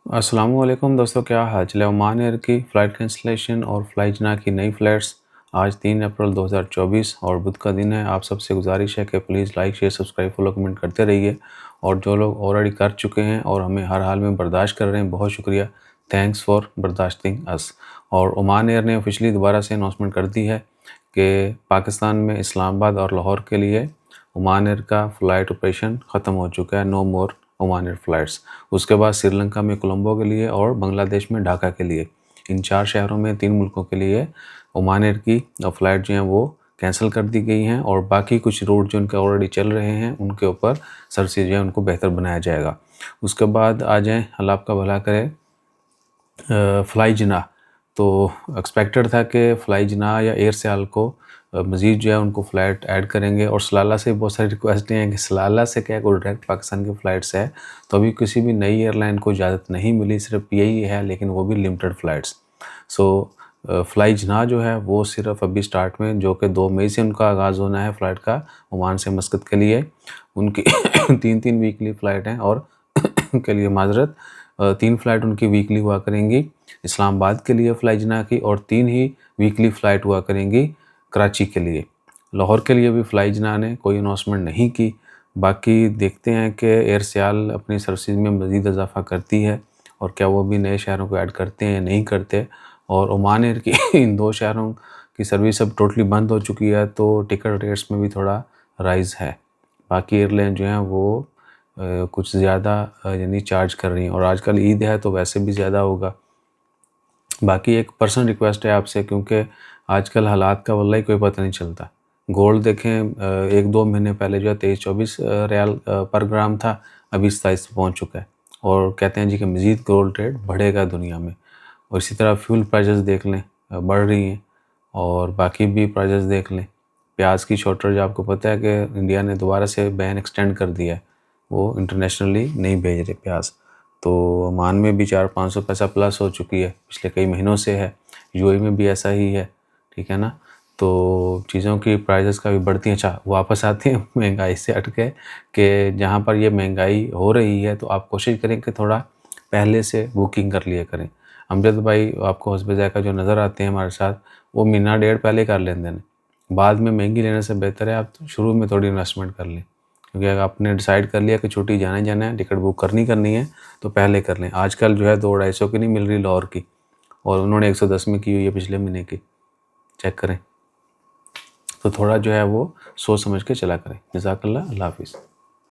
अस्सलामुअलैकुम दोस्तों, क्या हाल चाल है। ओमान एयर की फ़्लाइट कैंसिलेशन और फ्लाइजना की नई फ़्लाइट्स आज 3 अप्रैल 2024 और बुध का दिन है। आप सबसे गुजारिश है कि please like share subscribe follow comment करते रहिए। और जो लोग ऑलरेडी कर चुके हैं और हमें हर हाल में बर्दाश्त कर रहे हैं, बहुत शुक्रिया। थैंक्स फॉर बर्दाश्तिंग अस। और ओमान एयर ने ऑफिशियली दोबारा से अनाउंसमेंट कर दी है कि पाकिस्तान में इस्लामाबाद और लाहौर के लिए ओमान एयर का फ़्लाइट ऑपरेशन ख़त्म हो चुका है। नो मोर ओमान एयर फ़्लाइट्स। उसके बाद श्रीलंका में कोलंबो के लिए और बांग्लादेश में ढाका के लिए, इन 4 शहरों में 3 मुल्कों के लिए ओमान एयर की फ़्लाइट जो हैं वो कैंसिल कर दी गई हैं। और बाकी कुछ रूट जो उनके ऑलरेडी चल रहे हैं उनके ऊपर सर्विसेज जो है उनको बेहतर बनाया जाएगा। उसके बाद आ जाएँ, अल्लाह आपका भला करे, फ्लाई जिन्ना। तो एक्सपेक्टेड था कि फ्लाई जिन्ना या एयर सियाल को मज़ीद जो है उनको फ़्लाइट ऐड करेंगे। और सलाला से बहुत सारी रिक्वेस्टें हैं कि सलाला से क्या कोई डायरेक्ट पाकिस्तान की फ़्लाइट्स है, तो अभी किसी भी नई एयरलाइन को इजाज़त नहीं मिली, सिर्फ पीआईई है, लेकिन वो भी लिमिटेड फ़्लाइट्स। सो फ्लाई जिन्ना जो है वो सिर्फ अभी स्टार्ट में, जो कि 2 मई से उनका आगाज़ होना है फ़्लाइट का ओमान से मस्कत के लिए। उनकी 3-3 वीकली फ़्लाइट हैं और के लिए माज़रत 3 फ़्लाइट उनकी वीकली हुआ करेंगी इस्लामाबाद के लिए फ्लाई जिन्ना की, और 3 ही वीकली फ़्लाइट हुआ करेंगी कराची के लिए। लाहौर के लिए भी फ्लाई जिन्ना ने कोई अनाउंसमेंट नहीं की। बाकी देखते हैं कि एयर सियाल अपनी सर्विसेज में मज़ीद इजाफ़ा करती है और क्या वो भी नए शहरों को ऐड करते हैं या नहीं करते। और ओमान एयर की इन 2 शहरों की सर्विस अब टोटली बंद हो चुकी है, तो टिकट रेट्स में भी थोड़ा राइज़ है। बाकी एयरलाइन जो हैं वो कुछ ज़्यादा यानी चार्ज कर रही हैं, और आजकल ईद है तो वैसे भी ज़्यादा होगा। बाकी एक पर्सनल रिक्वेस्ट है आपसे, क्योंकि आजकल हालात का वल्लाही कोई पता नहीं चलता। गोल्ड देखें, 1-2 महीने पहले जो है 23-24 रियाल पर ग्राम था, अभी 27 पे पहुँच चुका है। और कहते हैं जी कि मज़ीद गोल्ड रेट बढ़ेगा दुनिया में। और इसी तरह फ्यूल प्राइसेस देख लें, बढ़ रही हैं। और बाकी भी प्राइसेस देख लें। प्याज की शॉर्टेज, आपको पता है कि इंडिया ने दोबारा से बैन एक्सटेंड कर दिया है, वो इंटरनेशनली नहीं भेज रहे प्याज। तो ओमान में भी 400-500 पैसा प्लस हो चुकी है, पिछले कई महीनों से है। यूएई में भी ऐसा ही है, ठीक है ना। तो चीज़ों की प्राइसेस काफ़ी बढ़ती हैं। अच्छा, वापस आते हैं महंगाई से हट के, कि जहाँ पर ये महंगाई हो रही है तो आप कोशिश करें कि थोड़ा पहले से बुकिंग कर लिया करें। अमजद भाई आपको हस्बे ज़ायक़ा जो नज़र आते हैं हमारे साथ, वो महीना डेढ़ पहले कर लेते हैं। बाद में महंगी लेने से बेहतर है आप शुरू में थोड़ी इन्वेस्टमेंट कर लें। क्योंकि अगर आपने डिसाइड कर लिया कि छुट्टी जाना ही जाना है, टिकट बुक करनी है, तो पहले कर लें। आजकल जो है 200-250 की नहीं मिल रही लाहौर की, और उन्होंने 110 में की हुई है पिछले महीने की, चेक करें। तो थोड़ा जो है वो सोच समझ के चला करें। जज़ाकल्लाह, अल्लाह हाफ़िज़।